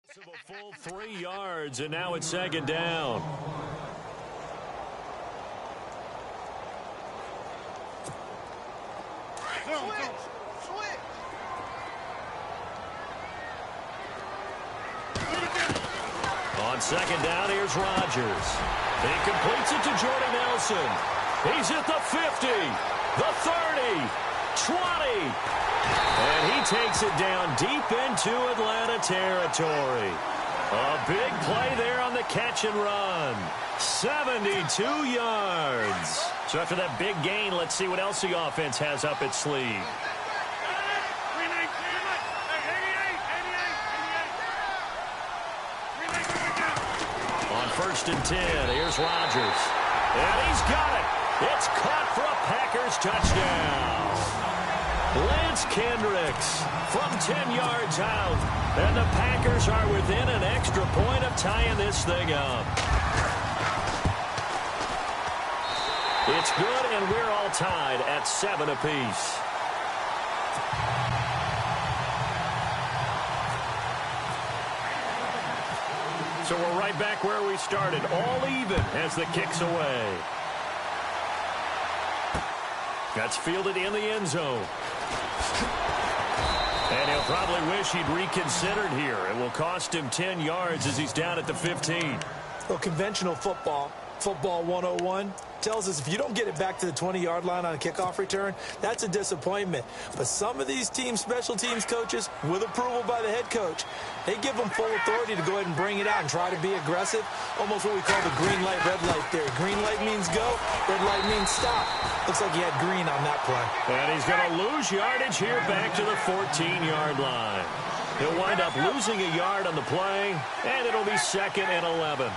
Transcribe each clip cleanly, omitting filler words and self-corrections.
A full 3 yards, and now it's second down. Switch. On second down, here's Rodgers. He completes it to Jordy Nelson. He's at the 50, the 30, 20. And he takes it down deep into Atlanta territory. A big play there on the catch and run. 72 yards. So after that big gain, let's see what else the offense has up its sleeve. On 1st and 10, here's Rodgers. And he's got it. It's caught for a Packers touchdown. Lance Kendricks from 10 yards out. And the Packers are within an extra point of tying this thing up. It's good, and we're all tied at 7 apiece. So we're right back where we started, all even as the kick's away. That's fielded in the end zone. And he'll probably wish he'd reconsidered here. It will cost him 10 yards as he's down at the 15. Well, conventional football 101, tells us if you don't get it back to the 20-yard line on a kickoff return, that's a disappointment. But some of these special teams coaches, with approval by the head coach, they give them full authority to go ahead and bring it out and try to be aggressive. Almost what we call the green light, red light theory. Green light means go, red light means stop. Looks like he had green on that play. And he's going to lose yardage here back to the 14-yard line. He'll wind up losing a yard on the play, and it'll be 2nd and 11.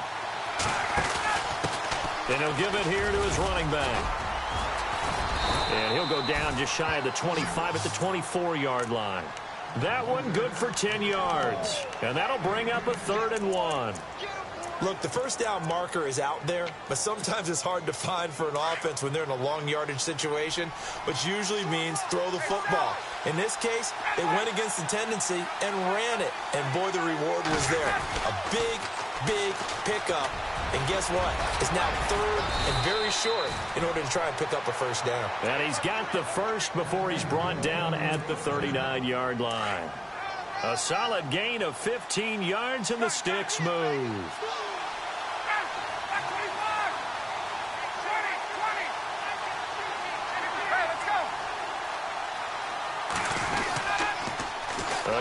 And he'll give it here to his running back. And he'll go down just shy of the 25 at the 24-yard line. That one good for 10 yards. And that'll bring up a 3rd and 1. Look, the first down marker is out there, but sometimes it's hard to find for an offense when they're in a long yardage situation, which usually means throw the football. In this case, they went against the tendency and ran it. And boy, the reward was there. A big pickup. And guess what? It's now 3rd and very short in order to try and pick up a first down. And he's got the first before he's brought down at the 39-yard line. A solid gain of 15 yards, and the sticks move.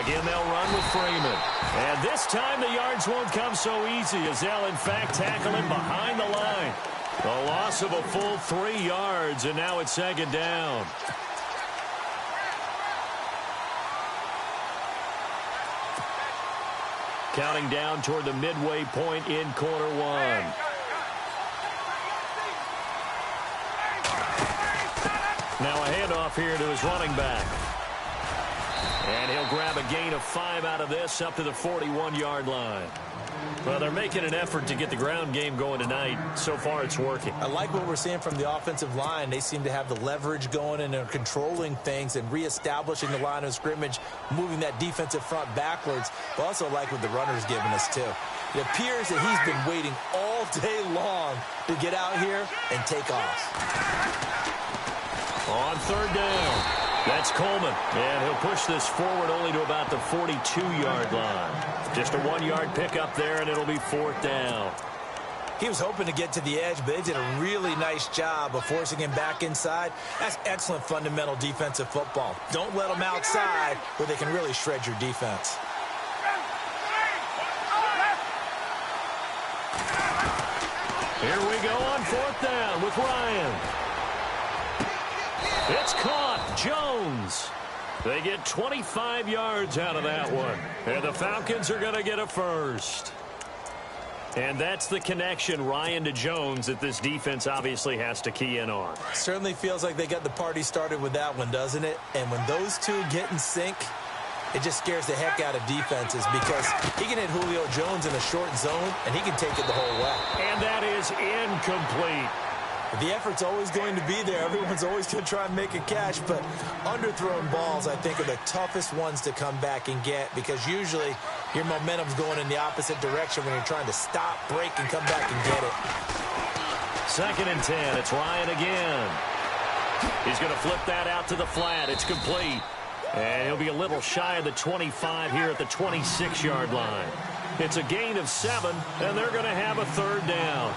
Again, they'll run with Freeman. And this time the yards won't come so easy as they'll, in fact, tackle him behind the line. A loss of a full 3 yards, and now it's 2nd down. Counting down toward the midway point in quarter 1. Now a handoff here to his running back. And he'll grab a gain of 5 out of this up to the 41-yard line. Well, they're making an effort to get the ground game going tonight. So far, it's working. I like what we're seeing from the offensive line. They seem to have the leverage going, and they're controlling things and reestablishing the line of scrimmage, moving that defensive front backwards. But also like what the runner's giving us, too. It appears that he's been waiting all day long to get out here and take off. On 3rd down. That's Coleman, and he'll push this forward only to about the 42-yard line. Just a 1-yard pickup there, and it'll be 4th down. He was hoping to get to the edge, but they did a really nice job of forcing him back inside. That's excellent fundamental defensive football. Don't let them outside where they can really shred your defense. Here we go on 4th down with Ryan. It's caught. Jones. They get 25 yards out of that one. And the Falcons are going to get a first. And that's the connection, Ryan to Jones, that this defense obviously has to key in on. Certainly feels like they got the party started with that one, doesn't it? And when those two get in sync, it just scares the heck out of defenses because he can hit Julio Jones in a short zone, and he can take it the whole way. And that is incomplete. The effort's always going to be there. Everyone's always going to try and make a catch, but underthrown balls, I think, are the toughest ones to come back and get because usually Your momentum's going in the opposite direction when you're trying to stop, break, and come back and get it. 2nd and 10. It's Ryan again. He's going to flip that out to the flat. It's complete. And he'll be a little shy of the 25 here at the 26-yard line. It's a gain of 7, and they're going to have a 3rd down.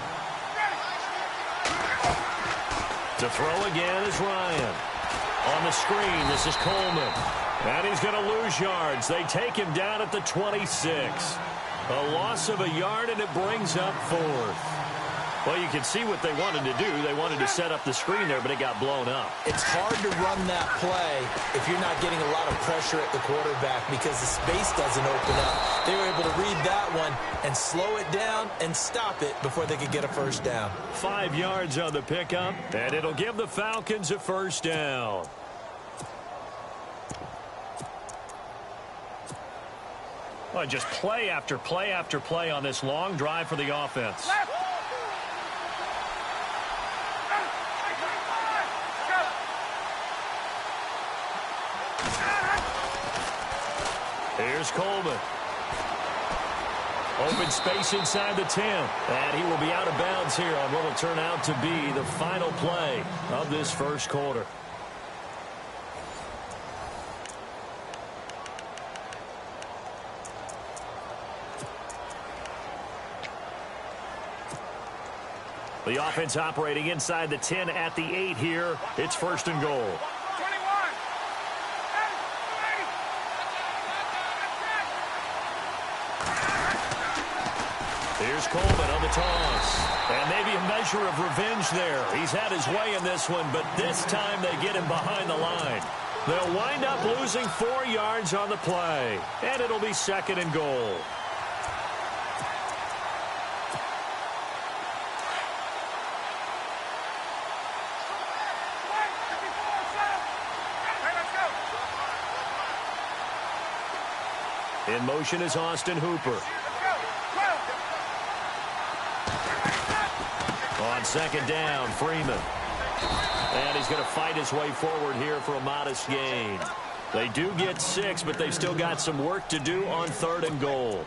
To throw again is Ryan. On the screen, this is Coleman. And he's going to lose yards. They take him down at the 26. A loss of a yard, and it brings up 4th. Well, you can see what they wanted to do. They wanted to set up the screen there, but it got blown up. It's hard to run that play if you're not getting a lot of pressure at the quarterback because the space doesn't open up. They were able to read that one and slow it down and stop it before they could get a 1st down. 5 yards on the pickup, and it'll give the Falcons a 1st down. Well, just play after play after play on this long drive for the offense. Here's Coleman. Open space inside the 10. And he will be out of bounds here on what will turn out to be the final play of this 1st quarter. The offense operating inside the 10 at the 8 here. It's 1st and goal. Here's Coleman on the toss. And maybe a measure of revenge there. He's had his way in this one, but this time they get him behind the line. They'll wind up losing 4 yards on the play. And it'll be 2nd and goal. In motion is Austin Hooper. On 2nd down, Freeman. And he's going to fight his way forward here for a modest gain. They do get 6, but they've still got some work to do on 3rd and goal.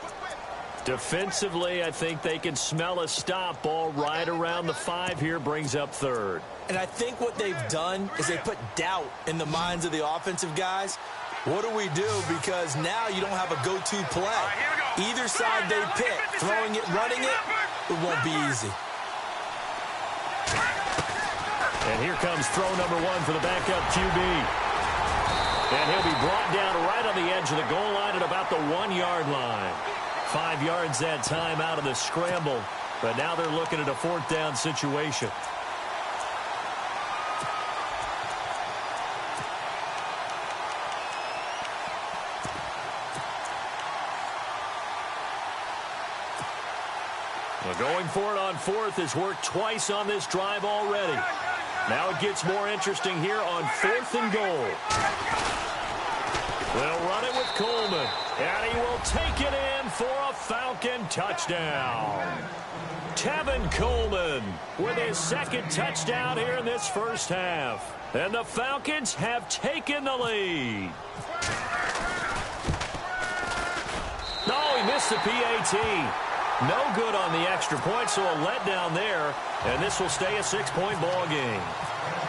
Defensively, I think they can smell a stop. Ball right around the 5 here, brings up 3rd. And I think what they've done is they put doubt in the minds of the offensive guys. What do we do? Because now you don't have a go-to play. Either side they pick, throwing it, running it, it won't be easy. And here comes throw number 1 for the backup QB. And he'll be brought down right on the edge of the goal line at about the 1-yard line. 5 yards that time out of the scramble. But now they're looking at a 4th down situation. Well, going for it on 4th has worked twice on this drive already. Now it gets more interesting here on 4th and goal. They'll run it with Coleman, and he will take it in for a Falcon touchdown. Tevin Coleman with his 2nd touchdown here in this 1st half. And the Falcons have taken the lead. No, he missed the PAT. No good on the extra point, so a letdown there. And this will stay a 6-point ball game.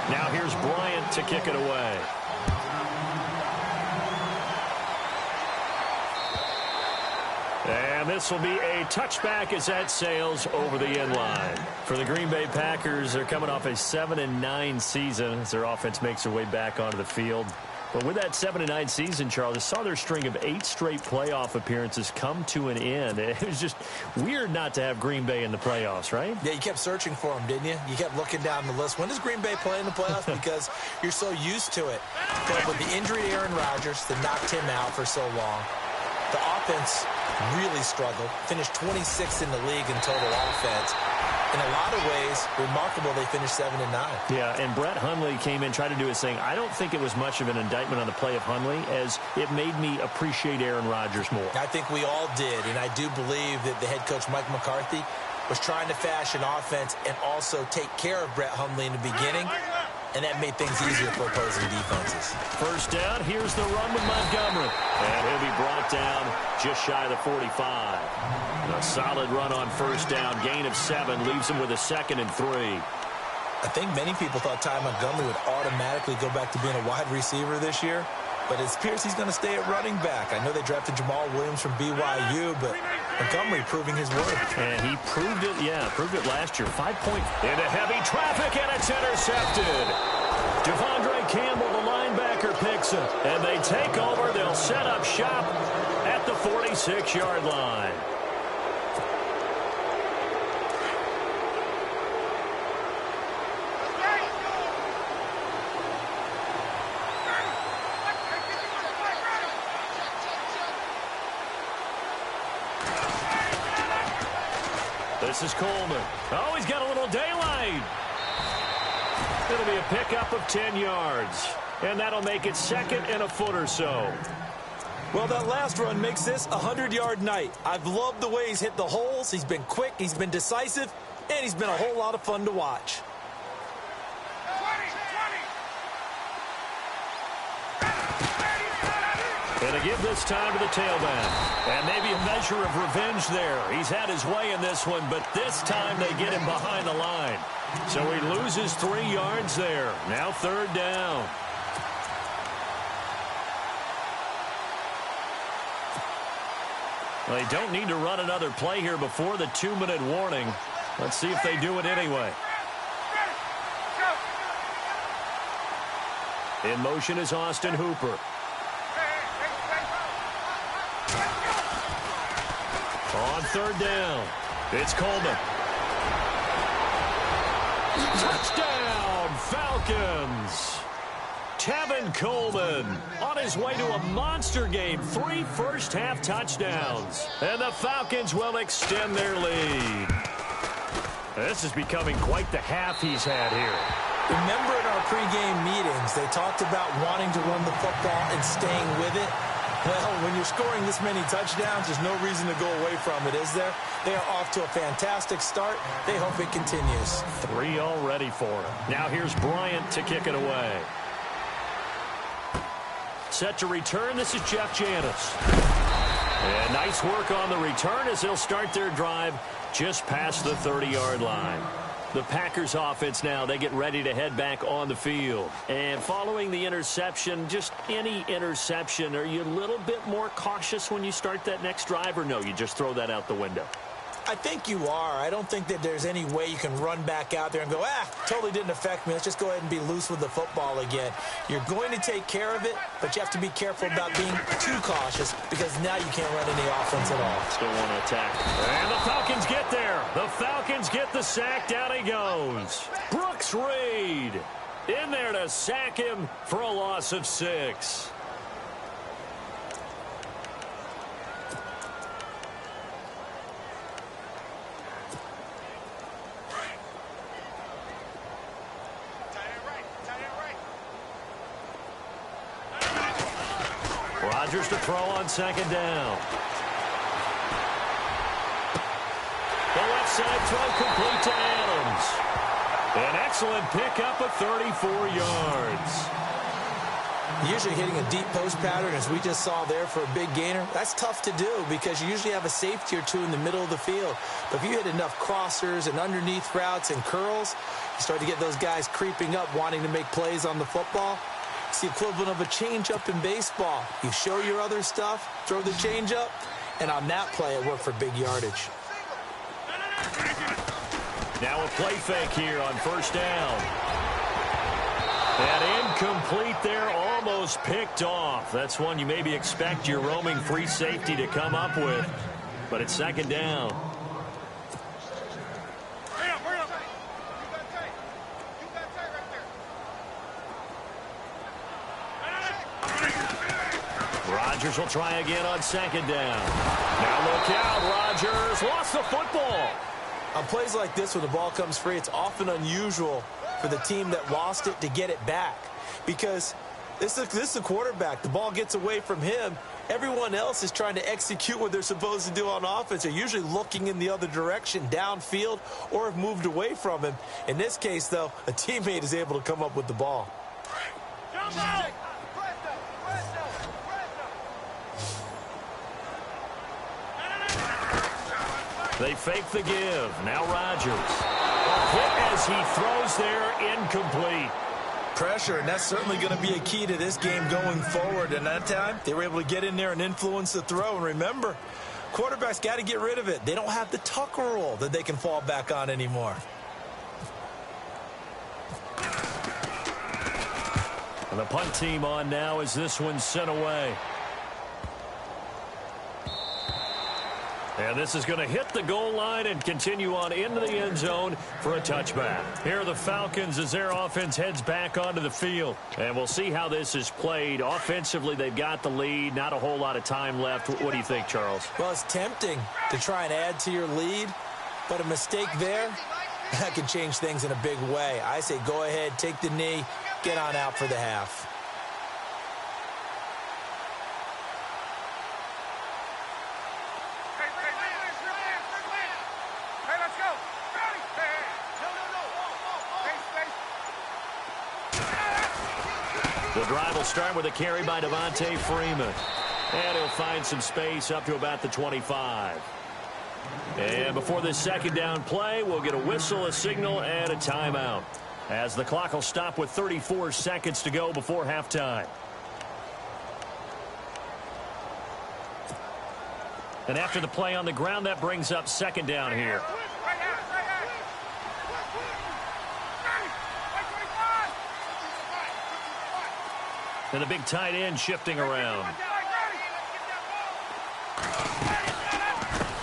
Now here's Bryant to kick it away. And this will be a touchback as that sails over the end line. For the Green Bay Packers, they're coming off a 7-9 season as their offense makes their way back onto the field. But with that 7-9 season, Charles, I saw their string of 8 straight playoff appearances come to an end. It was just weird not to have Green Bay in the playoffs, right? Yeah, you kept searching for them, didn't you? You kept looking down the list. When does Green Bay play in the playoffs? Because you're so used to it. But with the injury to Aaron Rodgers that knocked him out for so long, the offense really struggled. Finished 26th in the league in total offense. In a lot of ways, remarkable they finished 7-9. Yeah, and Brett Hundley came in, tried to do his thing. I don't think it was much of an indictment on the play of Hundley, as it made me appreciate Aaron Rodgers more. I think we all did, and I do believe that the head coach, Mike McCarthy, was trying to fashion offense and also take care of Brett Hundley in the beginning. and that made things easier for opposing defenses. First down, here's the run with Montgomery. And he'll be brought down just shy of the 45. A solid run on first down. Gain of 7 leaves him with a 2nd and 3. I think many people thought Ty Montgomery would automatically go back to being a wide receiver this year, but it appears he's going to stay at running back. I know they drafted Jamal Williams from BYU, but Montgomery proving his worth. And he proved it, proved it last year. 5 points into heavy traffic, and it's intercepted. Devondre Campbell, the linebacker, picks it. And they take over. They'll set up shop at the 46-yard line. This is Coleman. Oh, he's got a little daylight. It'll be a pickup of 10 yards. And that'll make it 2nd and a foot or so. Well, that last run makes this a 100-yard night. I've loved the way he's hit the holes. He's been quick, he's been decisive, and he's been a whole lot of fun to watch. And to give this time to the tailback. And maybe a measure of revenge there. He's had his way in this one, but this time they get him behind the line. So he loses 3 yards there. Now 3rd down. They don't need to run another play here before the 2-minute warning. Let's see if they do it anyway. In motion is Austin Hooper. On 3rd down, it's Coleman. Touchdown, Falcons! Tevin Coleman on his way to a monster game. 3 first-half touchdowns. And the Falcons will extend their lead. This is becoming quite the half he's had here. Remember in our pregame meetings, they talked about wanting to run the football and staying with it. Well, when you're scoring this many touchdowns, there's no reason to go away from it, is there? They are off to a fantastic start. They hope it continues. 3 already for him. Now here's Bryant to kick it away. Set to return, this is Jeff Janis. And nice work on the return as they'll start their drive just past the 30-yard line. The Packers offense now, they get ready to head back on the field. And following the interception, just any interception, are you a little bit more cautious when you start that next drive, or no, you just throw that out the window? I think you are. I don't think that there's any way you can run back out there and go, totally didn't affect me. Let's just go ahead and be loose with the football again. You're going to take care of it, but you have to be careful about being too cautious because now you can't run any offense at all. Still want to attack. And the Falcons get there. The Falcons get the sack. Down he goes. Brooks Reed in there to sack him for a loss of 6. Rodgers to throw on 2nd down. The left side throw complete to Adams. An excellent pickup of 34 yards. Usually hitting a deep post pattern, as we just saw there for a big gainer, that's tough to do because you usually have a safety or two in the middle of the field. But if you hit enough crossers and underneath routes and curls, you start to get those guys creeping up wanting to make plays on the football. It's the equivalent of a change-up in baseball. You show your other stuff, throw the change-up, and on that play, it worked for big yardage. Now a play fake here on 1st down. And incomplete there, almost picked off. That's one you maybe expect your roaming free safety to come up with. But it's 2nd down. Rodgers will try again on 2nd down. Now look out, Rodgers lost the football. On plays like this where the ball comes free, it's often unusual for the team that lost it to get it back. Because this is a quarterback. The ball gets away from him, Everyone else is trying to execute what they're supposed to do on offense. They're usually looking in the other direction, downfield, or have moved away from him. In this case, though, a teammate is able to come up with the ball. They fake the give. Now Rodgers. A hit as he throws there, incomplete. Pressure, and that's certainly going to be a key to this game going forward. And that time, they were able to get in there and influence the throw. And remember, quarterbacks got to get rid of it. They don't have the Tucker rule that they can fall back on anymore. And the punt team on now as this one's sent away. And this is going to hit the goal line and continue on into the end zone for a touchback. Here are the Falcons as their offense heads back onto the field. And we'll see how this is played. Offensively, they've got the lead. Not a whole lot of time left. What do you think, Charles? Well, it's tempting to try and add to your lead, but a mistake there, that can change things in a big way. I say go ahead, take the knee, get on out for the half. The drive will start with a carry by Devontae Freeman. And he'll find some space up to about the 25. And before this second down play, we'll get a whistle, a signal, and a timeout, as the clock will stop with 34 seconds to go before halftime. And after the play on the ground, that brings up second down here. And the big tight end shifting around.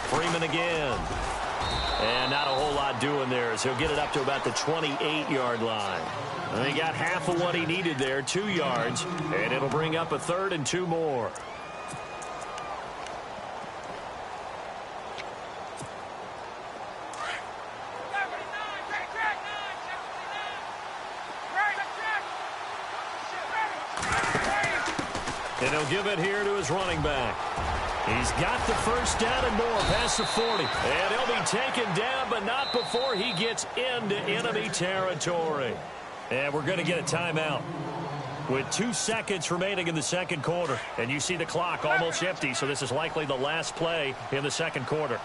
Freeman again. And not a whole lot doing there as he'll get it up to about the 28-yard line. And he got half of what he needed there, 2 yards, and it'll bring up a 3rd and 2 more. And he'll give it here to his running back. He's got the first down and more past the 40. And he'll be taken down, but not before he gets into enemy territory. And we're going to get a timeout with 2 seconds remaining in the second quarter. And you see the clock almost empty, so this is likely the last play in the second quarter.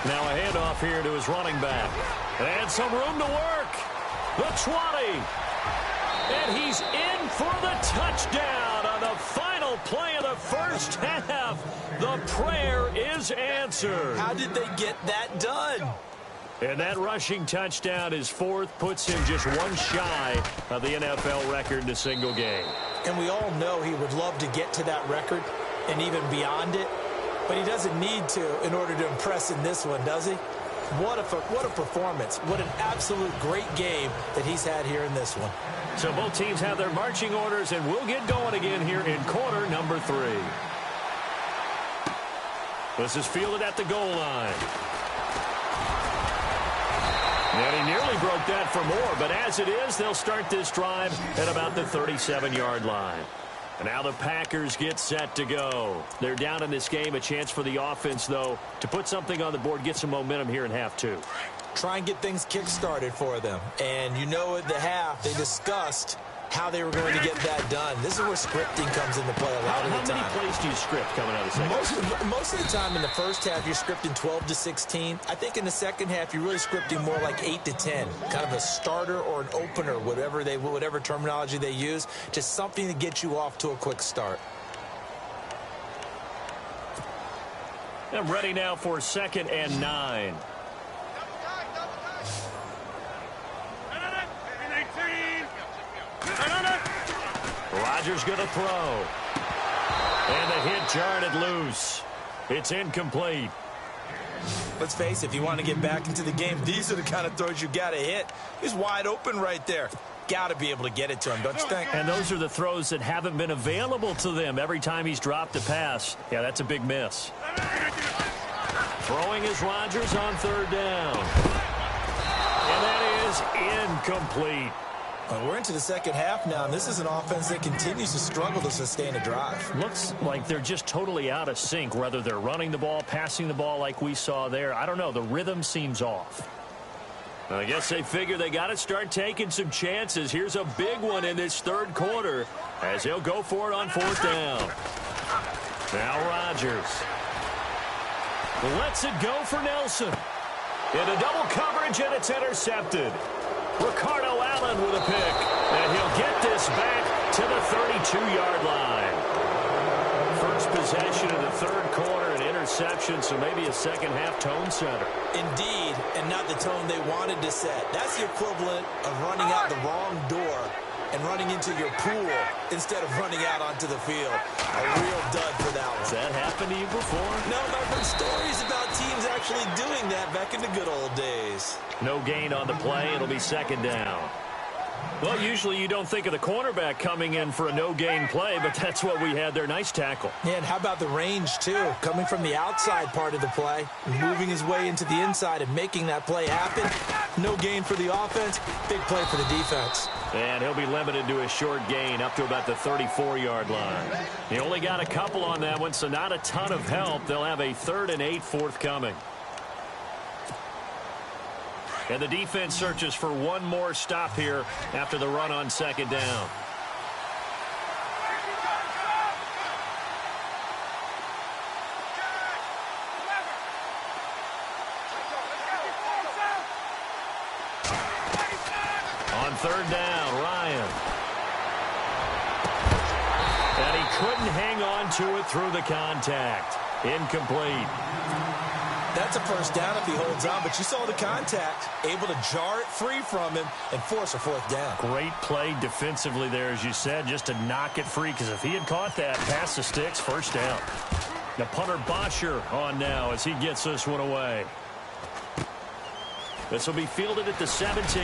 Now a handoff here to his running back. And some room to work. The 20. And he's in for the touchdown on the final play of the first half. The prayer is answered. How did they get that done? And that rushing touchdown, his 4th, puts him just 1 shy of the NFL record in a single game. And we all know he would love to get to that record and even beyond it. But he doesn't need to in order to impress in this one, does he? What a performance. What an absolute great game that he's had here in this one. So both teams have their marching orders, and we'll get going again here in quarter number 3. This is fielded at the goal line. And he nearly broke that for more, but as it is, they'll start this drive at about the 37-yard line. And now the Packers get set to go. They're down in this game. A chance for the offense, though, to put something on the board, get some momentum here in half 2. Try and get things kick-started for them. And you know at the half, they discussed how they were going to get that done. This is where scripting comes into play a lot of the time. How many plays do you script coming out of the second? Most of the time in the first half, you're scripting 12 to 16. I think in the second half, you're really scripting more like 8 to 10. Kind of a starter or an opener, whatever terminology they use. Just something to get you off to a quick start. I'm ready now for 2nd and 9. Rodgers going to throw. And the hit jarred it loose. It's incomplete. Let's face it, if you want to get back into the game, these are the kind of throws you got to hit. He's wide open right there. Got to be able to get it to him, don't you think? And those are the throws that haven't been available to them every time he's dropped a pass. Yeah, that's a big miss. Throwing is Rodgers on third down. And that is incomplete. Well, we're into the second half now, and this is an offense that continues to struggle to sustain a drive. Looks like they're just totally out of sync, whether they're running the ball, passing the ball like we saw there. I don't know. The rhythm seems off. I guess they figure they got to start taking some chances. Here's a big one in this third quarter as he'll go for it on fourth down. Now Rodgers lets it go for Nelson. Into double coverage, and it's intercepted. Ricardo Allen with a pick, and he'll get this back to the 32-yard line. First possession of the third quarter, an interception, so maybe a second-half tone setter. Indeed, and not the tone they wanted to set. That's the equivalent of running out the wrong door and running into your pool instead of running out onto the field. A real dud for that one. Has that happened to you before? No, but I've heard stories about teams actually doing that back in the good old days. No gain on the play. It'll be second down. Well, usually you don't think of the cornerback coming in for a no-gain play, but that's what we had there. Nice tackle. Yeah, and how about the range, too? Coming from the outside part of the play, moving his way into the inside and making that play happen. No gain for the offense, big play for the defense. And he'll be limited to a short gain up to about the 34-yard line. He only got a couple on that one, so not a ton of help. They'll have a 3rd and 8 forthcoming. And the defense searches for one more stop here after the run on second down. On third down, Ryan. And he couldn't hang on to it through the contact. Incomplete. That's a first down if he holds on, but you saw the contact, able to jar it free from him and force a fourth down. Great play defensively there, as you said, just to knock it free, because if he had caught that, past the sticks, first down. The punter Bosher on now as he gets this one away. This will be fielded at the 17.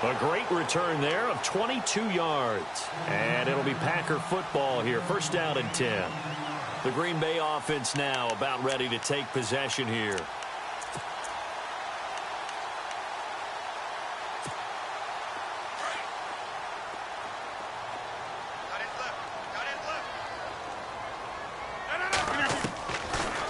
A great return there of 22 yards. And it'll be Packer football here, first down and 10. The Green Bay offense now about ready to take possession here.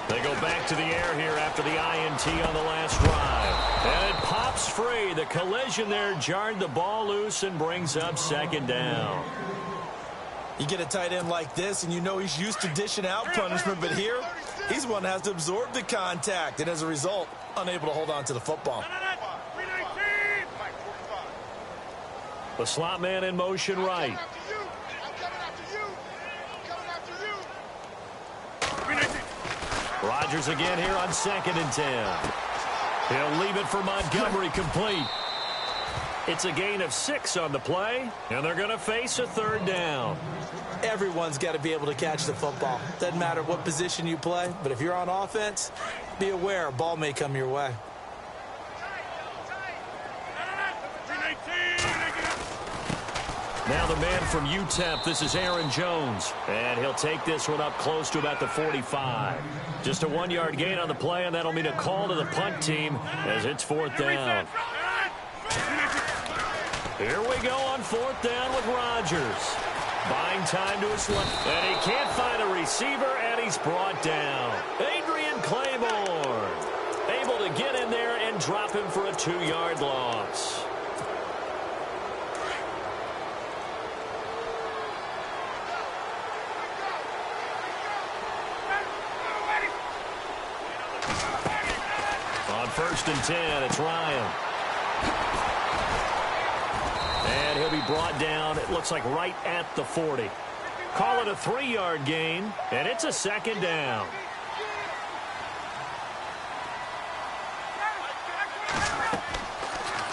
They go back to the air here after the INT on the last drive. And it pops free. The collision there jarred the ball loose and brings up second down. You get a tight end like this, and you know he's used to dishing out punishment, but here, he's one that has to absorb the contact, and as a result, unable to hold on to the football. The slot man in motion right. Rodgers again here on 2nd and 10. He'll leave it for Montgomery, complete. It's a gain of 6 on the play, and they're going to face a third down. Everyone's got to be able to catch the football. Doesn't matter what position you play, but if you're on offense, be aware a ball may come your way. Now the man from UTEP, this is Aaron Jones. And he'll take this one up close to about the 45. Just a 1-yard gain on the play, and that'll mean a call to the punt team as it's fourth down. Here we go on fourth down with Rodgers. Buying time to his left. And he can't find a receiver, and he's brought down. Adrian Claiborne able to get in there and drop him for a 2-yard loss. On 1st and 10, it's Ryan. And he'll be brought down, it looks like right at the 40. Call it a 3-yard gain, and it's a second down.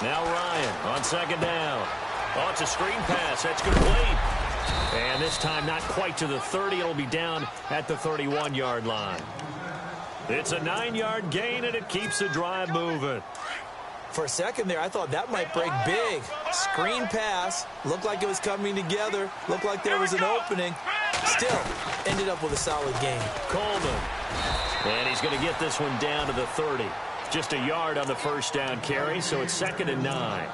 Now Ryan on second down. Oh, it's a screen pass. That's complete. And this time not quite to the 30. It'll be down at the 31-yard line. It's a 9-yard gain, and it keeps the drive moving. For a second there, I thought that might break big. Screen pass. Looked like it was coming together. Looked like there was an opening. Still, ended up with a solid gain. Coleman. And he's going to get this one down to the 30. Just a yard on the first down carry, so it's 2nd and 9.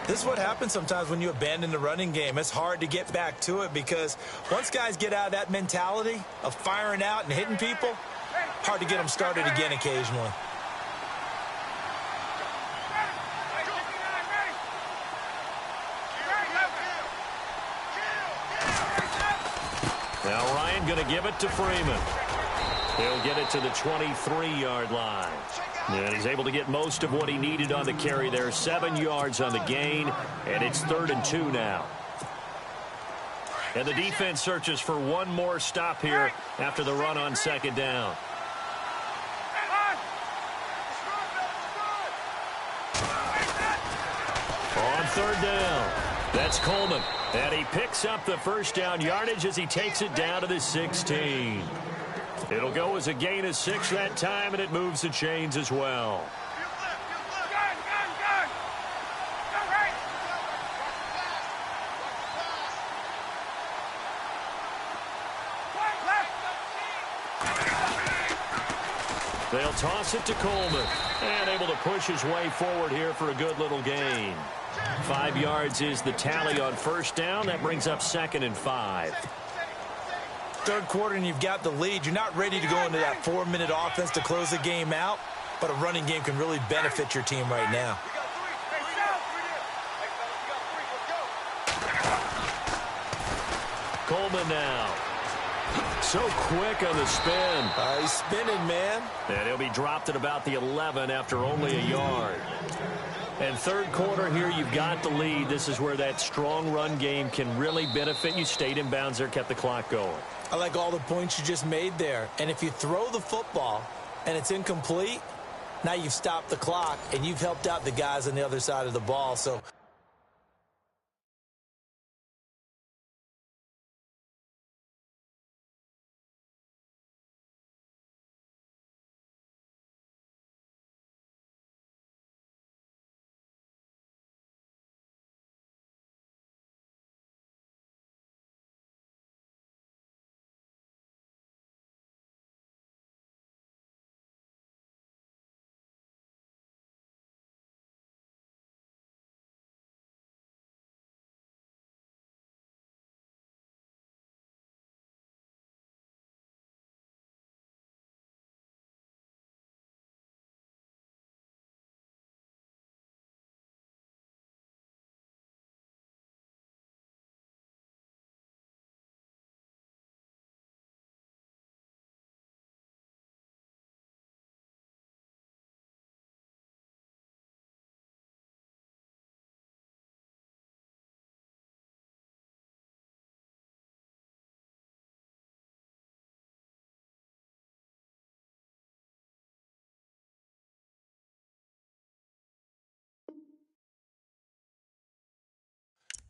This is what happens sometimes when you abandon the running game. It's hard to get back to it because once guys get out of that mentality of firing out and hitting people, hard to get them started again occasionally. Now Ryan going to give it to Freeman. He'll get it to the 23-yard line. And he's able to get most of what he needed on the carry there. 7 yards on the gain, and it's 3rd and 2 now. And the defense searches for one more stop here after the run on 2nd down. On 3rd down, that's Coleman. And he picks up the first down yardage as he takes it down to the 16. It'll go as a gain of 6 that time, and it moves the chains as well. They'll toss it to Coleman, and able to push his way forward here for a good little gain. 5 yards is the tally on first down. That brings up 2nd and 5. Third quarter and you've got the lead. You're not ready to go into that 4-minute offense to close the game out, but a running game can really benefit your team right now. Coleman now. So quick on the spin. He's spinning, man. And he'll be dropped at about the 11 after only a yard. And third quarter here, you've got the lead. This is where that strong run game can really benefit you. Stayed in bounds there, kept the clock going. I like all the points you just made there. And if you throw the football and it's incomplete, now you've stopped the clock and you've helped out the guys on the other side of the ball. So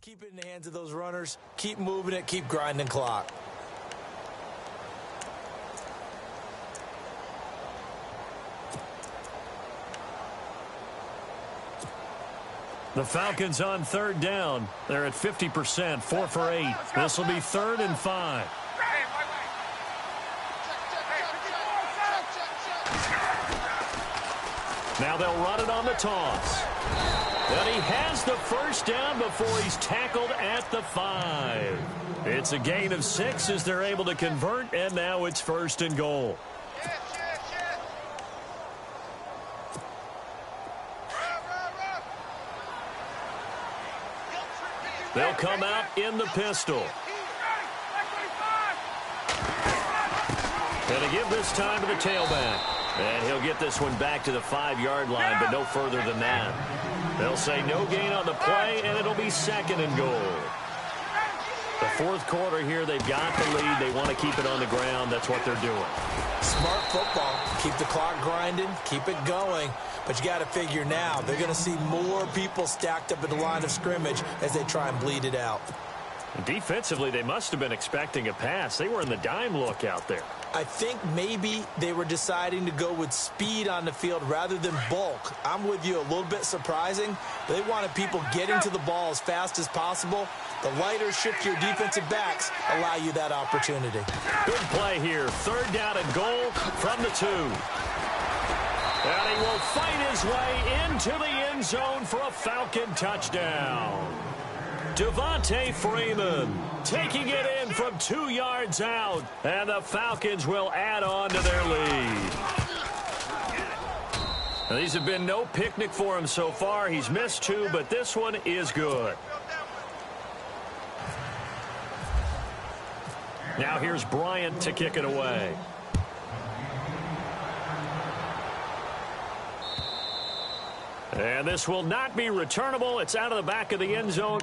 keep it in the hands of those runners. Keep moving it. Keep grinding clock. The Falcons on third down. They're at 50%, 4 for 8. This will be 3rd and 5. Now they'll run it on the toss. And he has the first down before he's tackled at the 5. It's a gain of 6 as they're able to convert, and now it's 1st and goal. They'll come out in the pistol. And to give this time to the tailback. And he'll get this one back to the 5-yard line, but no further than that. They'll say no gain on the play, and it'll be 2nd and goal. The fourth quarter here, they've got the lead. They want to keep it on the ground. That's what they're doing. Smart football. Keep the clock grinding. Keep it going. But you got to figure now, they're going to see more people stacked up at the line of scrimmage as they try and bleed it out. Defensively, they must have been expecting a pass. They were in the dime look out there. I think maybe they were deciding to go with speed on the field rather than bulk. I'm with you, a little bit surprising. They wanted people getting to the ball as fast as possible. The lighter shift your defensive backs allow you that opportunity. Good play here. Third down and goal from the 2. And he will fight his way into the end zone for a Falcon touchdown. Devontae Freeman taking it in from 2 yards out. And the Falcons will add on to their lead. Now, these have been no picnic for him so far. He's missed 2, but this one is good. Now here's Bryant to kick it away. And this will not be returnable. It's out of the back of the end zone.